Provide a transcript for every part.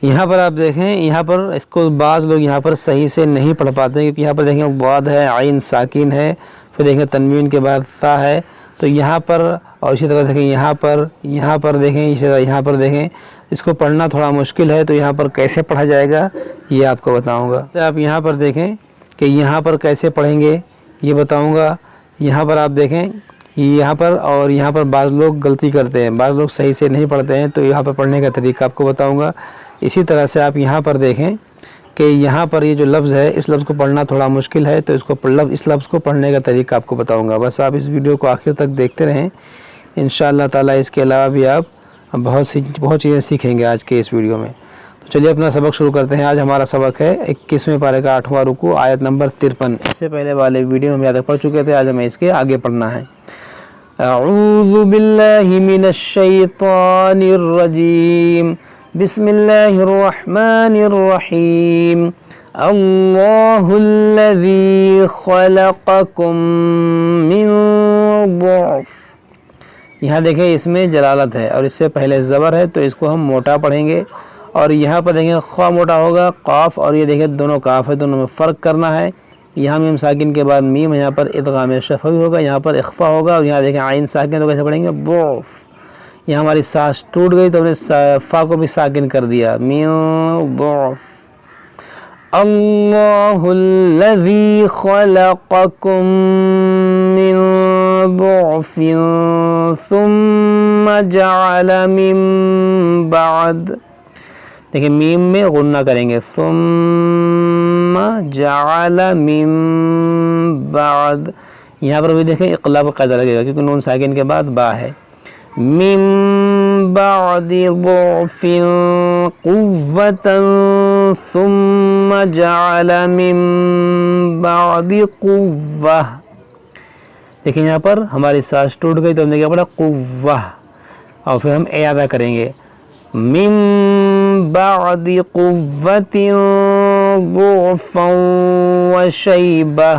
یہاں پر آپ دیکھیں، یہاں پر اس کو بعض لوگ یہاں پر صحیح سے نہیں پڑھ پاتے، کیونکہ یہاں پر دیکھیں واد ہے، عین ساکن ہے، پھر دیکھیں تنوین کے بعد تا ہے، تو یہاں پر اور اسی طرح دیکھیں یہاں پر دیکھیں، اسی طرح یہاں پر دیکھیں، اس کو پڑھنا تھوڑا مشکل ہے، تو یہاں پر کیسے پڑھا جائے گا یہ آپ کو بتاؤں گا۔ آپ یہاں پر دیکھیں کہ یہاں پر کیسے پڑھیں گے یہ بتاؤں گا۔ یہاں پر آپ دیکھیں یہاں پر اور یہاں پر بعض لوگ غلطی کرتے ہیں، بعض لوگ صحیح سے نہیں پڑھتے ہیں، تو یہاں پر پڑھنے کا طریقہ آپ کو بتاؤں گا۔ اسی طرح سے آپ یہاں پر دیکھیں کہ یہاں پر یہ جو لفظ ہے اس لفظ کو پڑھنا تھوڑا مشکل ہے، تو اس لفظ کو پڑھنے کا طریقہ آپ کو بتاؤں گا۔ بس آپ اس ویڈیو کو آخر تک دیکھتے رہیں، انشاءاللہ تعالی اس کے علاوہ بھی آپ بہت چیزیں سیکھیں گے آج کے اس ویڈیو میں۔ تو چلیے اپنا سبق شروع کرتے ہیں۔ آج ہمارا سبق ہے 21ویں پارے کا 8واں رکوع، آیت نمبر 53۔ اس سے پہلے والے ویڈیو میں ہم یاد پڑھ چکے تھے، آج ہمیں اس کے آگے پڑھنا ہے۔ اعوذ باللہ من الشیطان الرجیم، بسم اللہ الرحمن الرحیم، اللہ الذی خلقکم من ضعف۔ یہاں دیکھیں اس میں جلالت ہے اور اس سے پہلے زبر ہے، تو اس کو ہم موٹا پڑھیں گے، اور یہاں پر دیکھیں خوا موٹا ہوگا، قاف اور یہ دیکھیں دونوں قاف ہے، دونوں میں فرق کرنا ہے۔ یہاں میم ساکن کے بعد میم، یہاں پر ادغام شفوی ہوگا، یہاں پر اخفا ہوگا، اور یہاں دیکھیں عین ساکن، تو کیسے پڑھیں گے؟ ضعف۔ یہاں ہماری سانس ٹوٹ گئی تو ہم نے فا کو بھی ساکن کر دیا، من ضعف۔ اللہ الذی خلقکم من ضعف ثم جعل من بعد، دیکھیں میم میں غنہ کریں گے، ثم جعل من بعد۔ یہاں پر بھی دیکھیں اقلاب قاعدہ لگے گا، کیونکہ نون ساکن کے بعد با ہے۔ من بعد ضعف قوة ثم جعل من بعد قوة، دیکھیں یہاں پر ہماری سانس ٹوٹ گئی تو ہم نے کیا پڑھا؟ قوة، اور پھر ہم اعادہ کریں گے، من بعد قوة ضعفا وشیبہ۔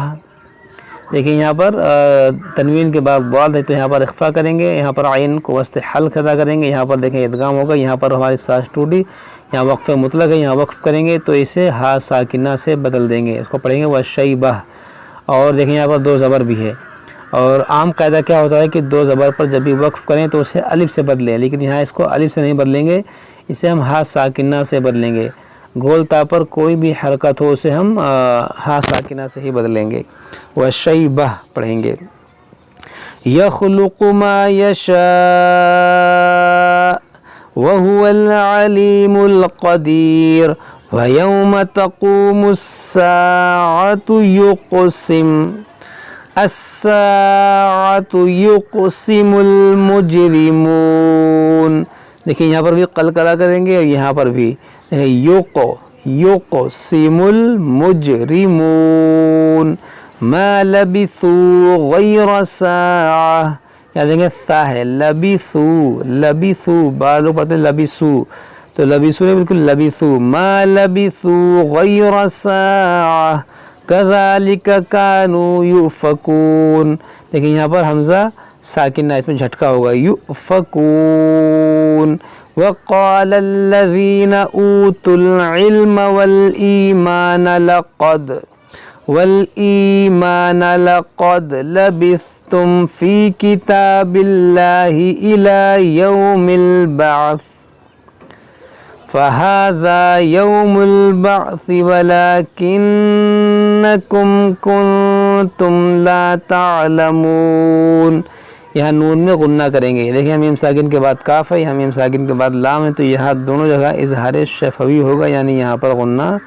دیکھیں یہاں پر تنوین کے بعد ضاد ہے، تو یہاں پر اخفا کریں گے، یہاں پر عین کو وسط حلق ادا کریں گے، یہاں پر دیکھیں ادغام ہوگا، یہاں پر ہماری سانس ٹوٹی، یہاں وقف مطلق ہے، یہاں وقف کریں گے تو اسے ہا ساکنہ سے بدل دیں گے، اس کو پڑھیں گے وشیبہ۔ اور دیکھیں یہاں پر دو زبر بھی ہے، اور عام قاعدہ کیا ہوتا ہے کہ دو زبر پر جب بھی وقف کریں تو اسے الف سے بدلیں، لیکن یہاں اس کو الف سے نہیں بدلیں گے، اسے ہم ہا ساکنہ سے بدلیں گے۔ گول تا پر کوئی بھی حرکت ہو اسے ہم ہا ساکنہ سے ہی بدلیں گے، وشیبہ پڑھیں گے۔ یخلق ما یشاء وهو العلیم القدیر ویوم تقوم الساعة یقسم المجرمون، دیکھیں یہاں پر بھی قلقلہ کریں گے، اور یہاں پر بھی یقسم المجرمون ما لبثوا غیر ساعة، یہاں دیکھیں تا ہے، لبثوا، بعض لوگ پڑھتے ہیں لبثوا، تو لبثوا نہیں بالکل لبثوا، ما لبثوا غیر ساعة کذالک کانوا یؤفکون، لیکن یہاں پر حمزہ ساکنہ، اس میں جھٹکا ہوگا، یؤفکون۔ وقال الذین اوتوا العلم والایمان لقد لبثتم فی کتاب اللہ الی یوم البعث فهذا يوم البعث ولكنكم كنتم لا تعلمون۔ یہاں نون میں غنہ کریں گے، دیکھیں میم ساکن کے بعد کاف ہے، یہاں میم ساکن کے بعد لام ہے، تو یہاں دونوں جگہ اظہار شفوی ہوگا، یعنی یہاں پر غنہ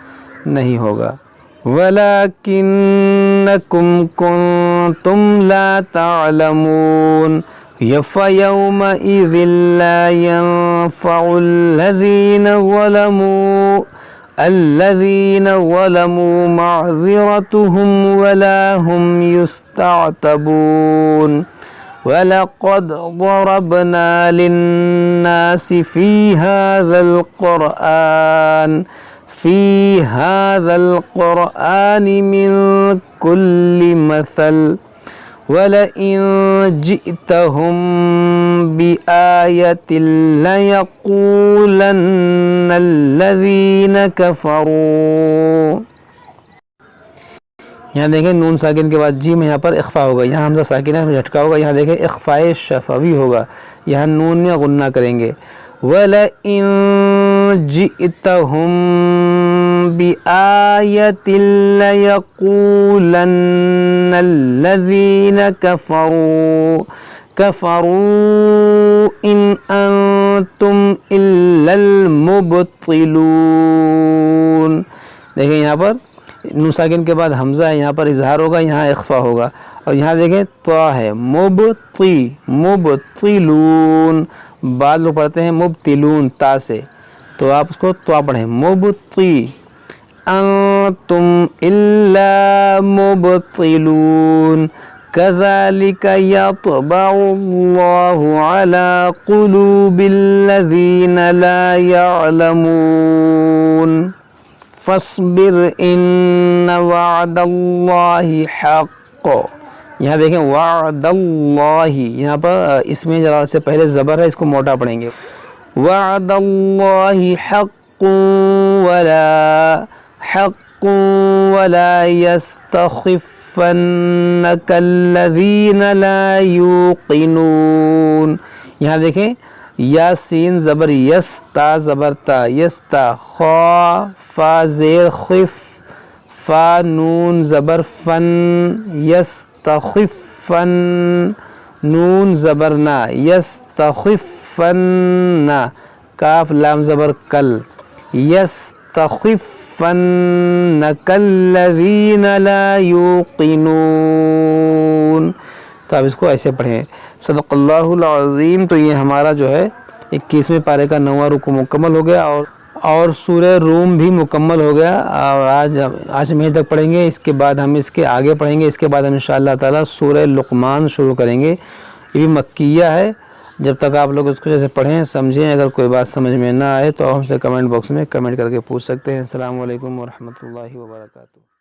نہیں ہوگا۔ وَلَكِنَّكُمْ كُنْتُمْ لَا تَعْلَمُونَ فَيَوْمَئِذٍ لَا يَنفَعُ الَّذِينَ ظَلَمُوا مَعْذِرَتُهُمْ وَلَا هُمْ يُسْتَعْتَبُونَ وَلَقَدْ ضَرَبْنَا لِلنَّاسِ فِي هَذَا الْقُرْآنِ مِنْ كُلِّ مَثَلٍ وَلَئِن جِئْتَهُم بِآيَةٍ لَيَقُولَنَّ الَّذِينَ كَفَرُوا. یہاں دیکھیں نون ساکن کے بعد جیم یہاں پر اخفا ہوگا، یہاں حمزہ ساکن ہے جھٹکا ہوگا، یہاں دیکھیں اخفاء شفوی ہوگا، یہاں نون میں غنہ کریں گے. وَلَئِن جِئْتَهُم بِآيَةٍ لَيَقُولَنَّ الَّذِينَ كَفَرُوا إِنْ أَنْتُمْ إِلَّا الْمُبْطِلُونَ. دیکھیں یہاں پر نون ساکن کے بعد حمزہ ہے، یہاں پر اظہار ہوگا، یہاں اخفا ہوگا، اور یہاں دیکھیں طا ہے مبطلون. بعض لوگ پڑھتے ہیں مبتلون تا سے، تو آپ اس کو طا پڑھیں مبطی. انتم الا مبطلون كذلك يطبع الله على قلوب الذين لا يعلمون. فاصبر ان وعد اللہ حق. یہاں دیکھیں وعد اللہ، یہاں پر اس میں جلال سے پہلے زبر ہے، اس کو موٹا پڑھیں گے. وعد اللہ حق ولا يستخفنك الذين لا يوقنون. یہاں دیکھیں یا سین زبر یس، تا زبر تا، یستا، خا فا زیر خف، فا نون زبر فن، یستخفن، نون زبر نا، یستخفن، کاف لام زبر کل، یستخفنک الذین لا یوقنون. تو آپ اس کو ایسے پڑھیں. صدق اللہ العظیم. تو یہ ہمارا جو ہے 21ویں پارے کا 9واں رکوع مکمل ہو گیا، اور سورہ روم بھی مکمل ہو گیا. اور آج ہم یہیں تک پڑھیں گے، اس کے بعد ہم اس کے آگے پڑھیں گے. اس کے بعد ہم انشاءاللہ تعالی سورہ لقمان شروع کریں گے. یہ بھی مکیہ ہے. جب تک آپ لوگ اس کو جیسے پڑھیں سمجھیں، اگر کوئی بات سمجھ میں نہ آئے تو ہم سے کمنٹ باکس میں کمنٹ کر کے پوچھ سکتے ہیں. السلام علیکم ورحمۃ اللہ وبرکاتہ.